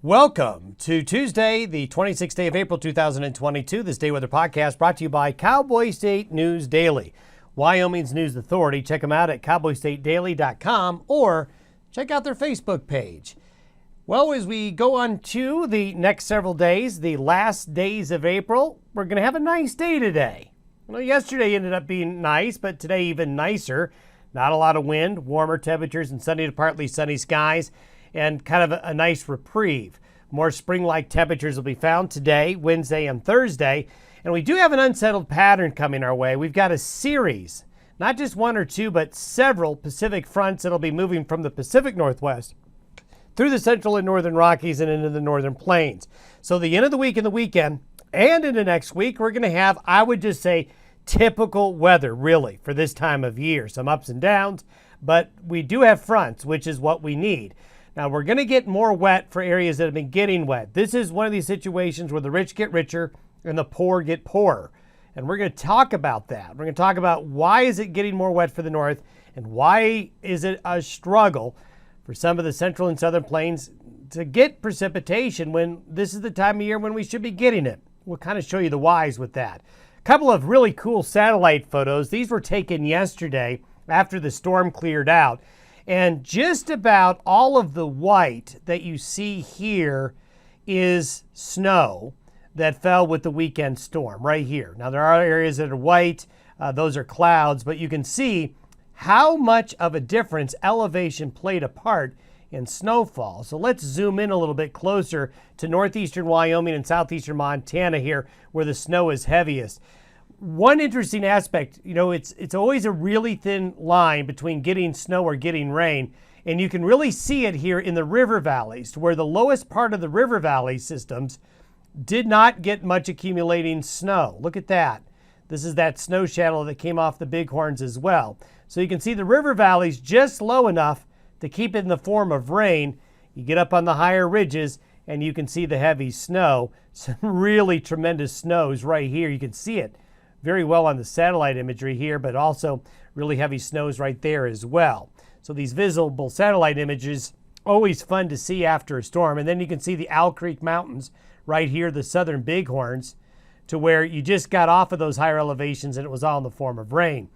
Welcome to Tuesday, the 26th day of April, 2022. This Day Weather Podcast brought to you by Cowboy State News Daily, Wyoming's news authority. Check them out at cowboystatedaily.com or check out their Facebook page. Well, as we go on to the next several days, the last days of April, we're going to have a nice day today. Well, yesterday ended up being nice, but today even nicer. Not a lot of wind, warmer temperatures, and sunny to partly sunny skies, and kind of a nice reprieve. More spring-like temperatures will be found today, Wednesday, and Thursday. And we do have an unsettled pattern coming our way. We've got a series, not just one or two, but several Pacific fronts that'll be moving from the Pacific Northwest through the central and northern Rockies and into the northern plains. So the end of the week and the weekend and into next week, we're going to have, I would just say, typical weather, really, for this time of year. Some ups and downs, but we do have fronts, which is what we need. Now, we're going to get more wet for areas that have been getting wet. This is one of these situations where the rich get richer and the poor get poorer. And we're going to talk about that. We're going to talk about why is it getting more wet for the north and why is it a struggle for some of the central and southern plains to get precipitation when this is the time of year when we should be getting it. We'll kind of show you the whys with that. A couple of really cool satellite photos. These were taken yesterday after the storm cleared out. And just about all of the white that you see here is snow that fell with the weekend storm right here. Now, there are areas that are white. Those are clouds. But you can see how much of a difference elevation played a part in snowfall. So let's zoom in a little bit closer to northeastern Wyoming and southeastern Montana here where the snow is heaviest. One interesting aspect, it's always a really thin line between getting snow or getting rain. And you can really see it here in the river valleys, where the lowest part of the river valley systems did not get much accumulating snow. Look at that. This is that snow shadow that came off the bighorns as well. So you can see the river valleys just low enough to keep it in the form of rain. You get up on the higher ridges and you can see the heavy snow. Some really tremendous snows right here. You can see it very well on the satellite imagery here, but also really heavy snows right there as well. So these visible satellite images, always fun to see after a storm. And then you can see the Owl Creek Mountains right here, the southern bighorns, to where you just got off of those higher elevations and it was all in the form of rain.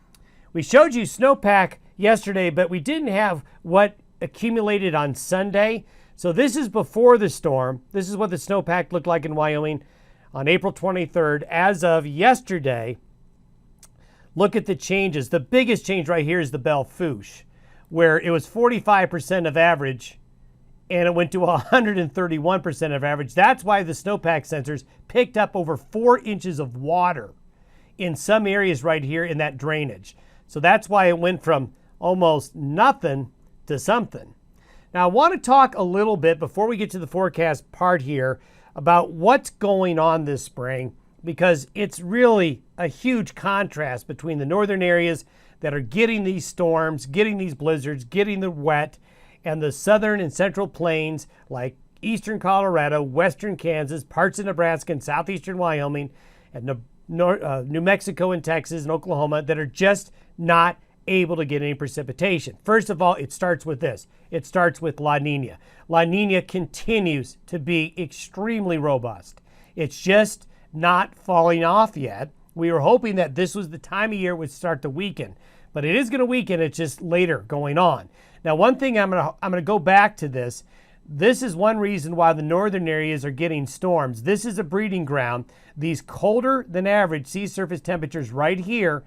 We showed you snowpack yesterday, but we didn't have what accumulated on Sunday. So this is before the storm. This is what the snowpack looked like in Wyoming on April 23rd. As of yesterday, look at the changes. The biggest change right here is the Belle Fourche, where it was 45% of average and it went to 131% of average. That's why the snowpack sensors picked up over 4 inches of water in some areas right here in that drainage. So that's why it went from almost nothing to something. Now, I want to talk a little bit before we get to the forecast part here about what's going on this spring, because it's really a huge contrast between the northern areas that are getting these storms, getting these blizzards, getting the wet, and the southern and central plains like eastern Colorado, western Kansas, parts of Nebraska and southeastern Wyoming, and New Mexico and Texas and Oklahoma that are just not able to get any precipitation. First of all, it starts with this. It starts with La Niña. La Niña continues to be extremely robust. It's just not falling off yet. We were hoping that this was the time of year it would start to weaken, but it is going to weaken. It's just later going on. Now, one thing I'm going to go back to this. This is one reason why the northern areas are getting storms. This is a breeding ground. These colder than average sea surface temperatures right here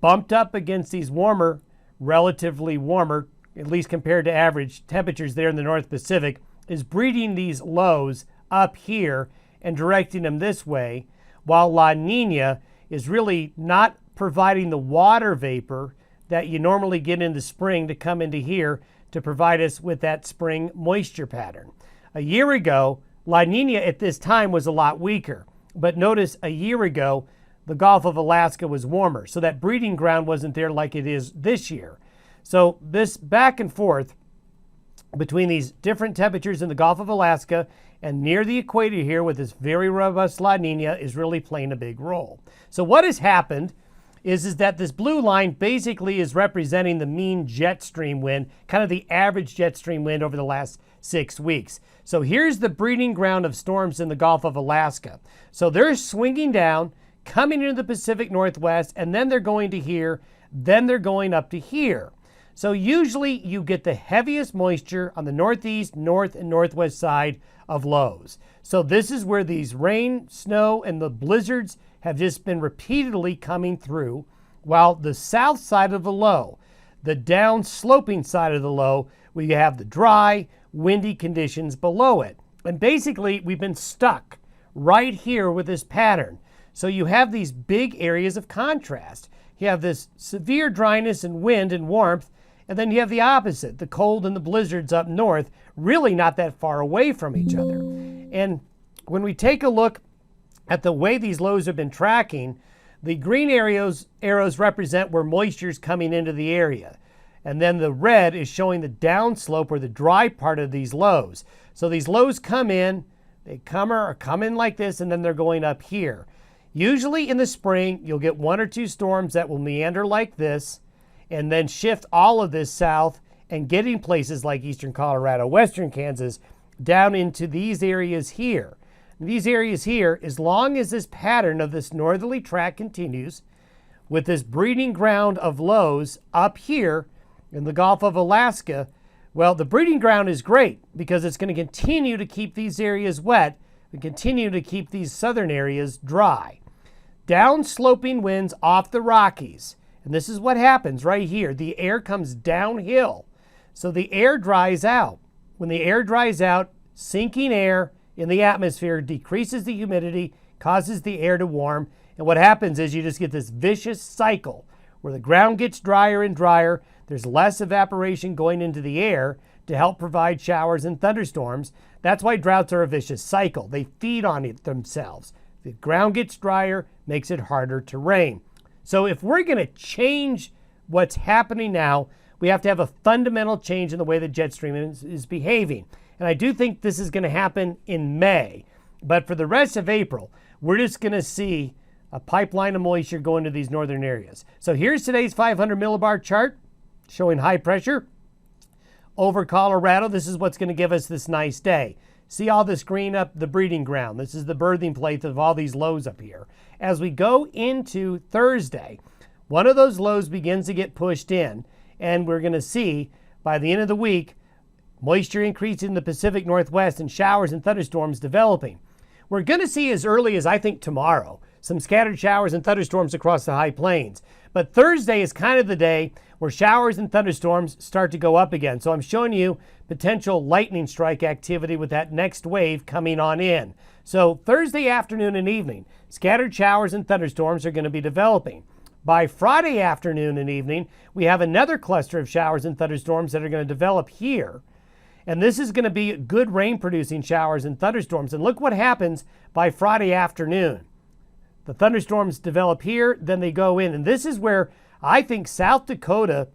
bumped up against these warmer, relatively warmer, at least compared to average temperatures there in the North Pacific, is breeding these lows up here and directing them this way, while La Niña is really not providing the water vapor that you normally get in the spring to come into here to provide us with that spring moisture pattern. A year ago, La Niña at this time was a lot weaker, but notice a year ago, the Gulf of Alaska was warmer, so that breeding ground wasn't there like it is this year. So this back and forth between these different temperatures in the Gulf of Alaska and near the equator here with this very robust La Niña is really playing a big role. So what has happened is that this blue line basically is representing the mean jet stream wind, kind of the average jet stream wind over the last 6 weeks. So here's the breeding ground of storms in the Gulf of Alaska. So they're swinging down, coming into the Pacific Northwest, and then they're going to here, then they're going up to here. So usually you get the heaviest moisture on the northeast, north, and northwest side of lows. So this is where these rain, snow, and the blizzards have just been repeatedly coming through, while the south side of the low, the down sloping side of the low, we have the dry, windy conditions below it. And basically we've been stuck right here with this pattern. So you have these big areas of contrast. You have this severe dryness and wind and warmth, and then you have the opposite, the cold and the blizzards up north, really not that far away from each other. And when we take a look at the way these lows have been tracking, the green arrows represent where moisture is coming into the area. And then the red is showing the downslope or the dry part of these lows. So these lows come in, they come in like this, and then they're going up here. Usually in the spring, you'll get 1 or 2 storms that will meander like this and then shift all of this south and getting places like eastern Colorado, western Kansas, down into these areas here. And these areas here, as long as this pattern of this northerly track continues with this breeding ground of lows up here in the Gulf of Alaska, well, the breeding ground is great because it's going to continue to keep these areas wet and continue to keep these southern areas dry. Downsloping winds off the Rockies. And this is what happens right here. The air comes downhill. So the air dries out. When the air dries out, sinking air in the atmosphere decreases the humidity, causes the air to warm. And what happens is you just get this vicious cycle where the ground gets drier and drier. There's less evaporation going into the air to help provide showers and thunderstorms. That's why droughts are a vicious cycle. They feed on it themselves. The ground gets drier, makes it harder to rain. So if we're going to change what's happening now, we have to have a fundamental change in the way the jet stream is behaving. And I do think this is going to happen in May. But for the rest of April, we're just going to see a pipeline of moisture go into these northern areas. So here's today's 500 millibar chart showing high pressure over Colorado. This is what's going to give us this nice day. See all this green up the breeding ground. This is the birthing place of all these lows up here. As we go into Thursday, one of those lows begins to get pushed in, and we're going to see by the end of the week moisture increasing in the Pacific Northwest and showers and thunderstorms developing. We're going to see as early as I think tomorrow some scattered showers and thunderstorms across the high plains. But Thursday is kind of the day where showers and thunderstorms start to go up again. So I'm showing you potential lightning strike activity with that next wave coming on in. So Thursday afternoon and evening, scattered showers and thunderstorms are going to be developing. By Friday afternoon and evening, we have another cluster of showers and thunderstorms that are going to develop here. And this is going to be good rain-producing showers and thunderstorms. And look what happens by Friday afternoon. The thunderstorms develop here, then they go in. And this is where I think South Dakota,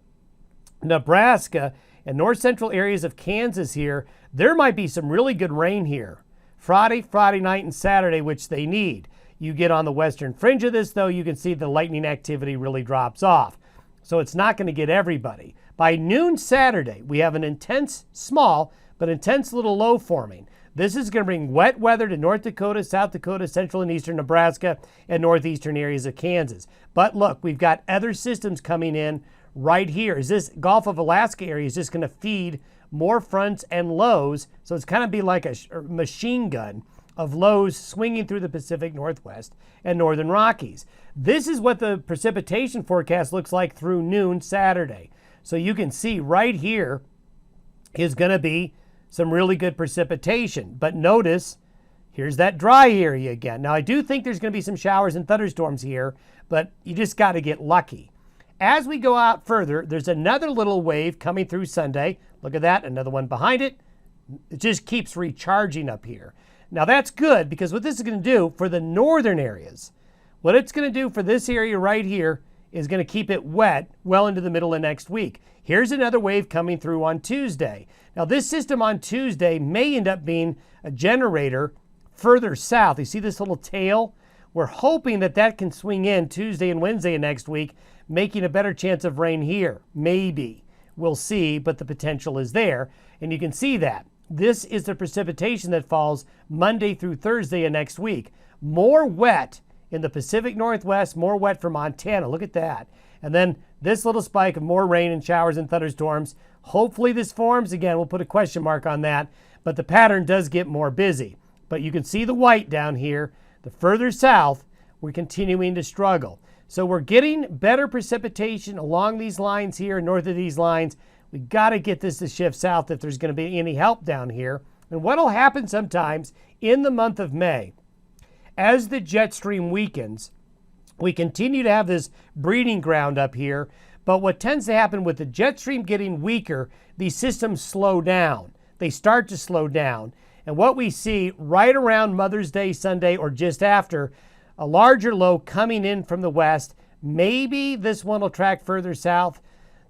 Nebraska, and north central areas of Kansas here, there might be some really good rain here. Friday night, and Saturday, which they need. You get on the western fringe of this, though, you can see the lightning activity really drops off. So it's not going to get everybody. By noon Saturday, we have an intense, small, but intense little low forming. This is going to bring wet weather to North Dakota, South Dakota, central and eastern Nebraska, and northeastern areas of Kansas. But look, we've got other systems coming in right here. Is this Gulf of Alaska area is just going to feed more fronts and lows. So it's kind of be like a machine gun of lows swinging through the Pacific Northwest and northern Rockies. This is what the precipitation forecast looks like through noon Saturday. So you can see right here is going to be some really good precipitation. But notice, here's that dry area again. Now, I do think there's going to be some showers and thunderstorms here, but you just got to get lucky. As we go out further, there's another little wave coming through Sunday. Look at that, another one behind it. It just keeps recharging up here. Now, that's good because what this is going to do for the northern areas, what it's going to do for this area right here is going to keep it wet well into the middle of next week. Here's another wave coming through on Tuesday. Now, this system on Tuesday may end up being a generator further south. You see this little tail? We're hoping that that can swing in Tuesday and Wednesday of next week, making a better chance of rain here. Maybe. We'll see, but the potential is there. And you can see that. This is the precipitation that falls Monday through Thursday of next week. More wet in the Pacific Northwest, more wet for Montana. Look at that. And then this little spike of more rain and showers and thunderstorms. Hopefully this forms. Again, we'll put a question mark on that. But the pattern does get more busy. But you can see the white down here. The further south, we're continuing to struggle. So we're getting better precipitation along these lines here, north of these lines. We got to get this to shift south if there's going to be any help down here. And what will happen sometimes in the month of May, as the jet stream weakens, we continue to have this breeding ground up here. But what tends to happen with the jet stream getting weaker, these systems slow down. They start to slow down. And what we see right around Mother's Day Sunday or just after, a larger low coming in from the west. Maybe this one will track further south.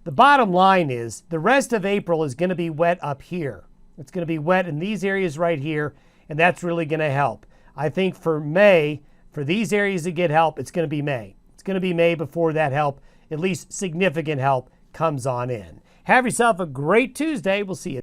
The bottom line is the rest of April is going to be wet up here. It's going to be wet in these areas right here, and that's really going to help. I think for May, for these areas to get help, it's going to be May. It's going to be May before that help, at least significant help, comes on in. Have yourself a great Tuesday. We'll see you.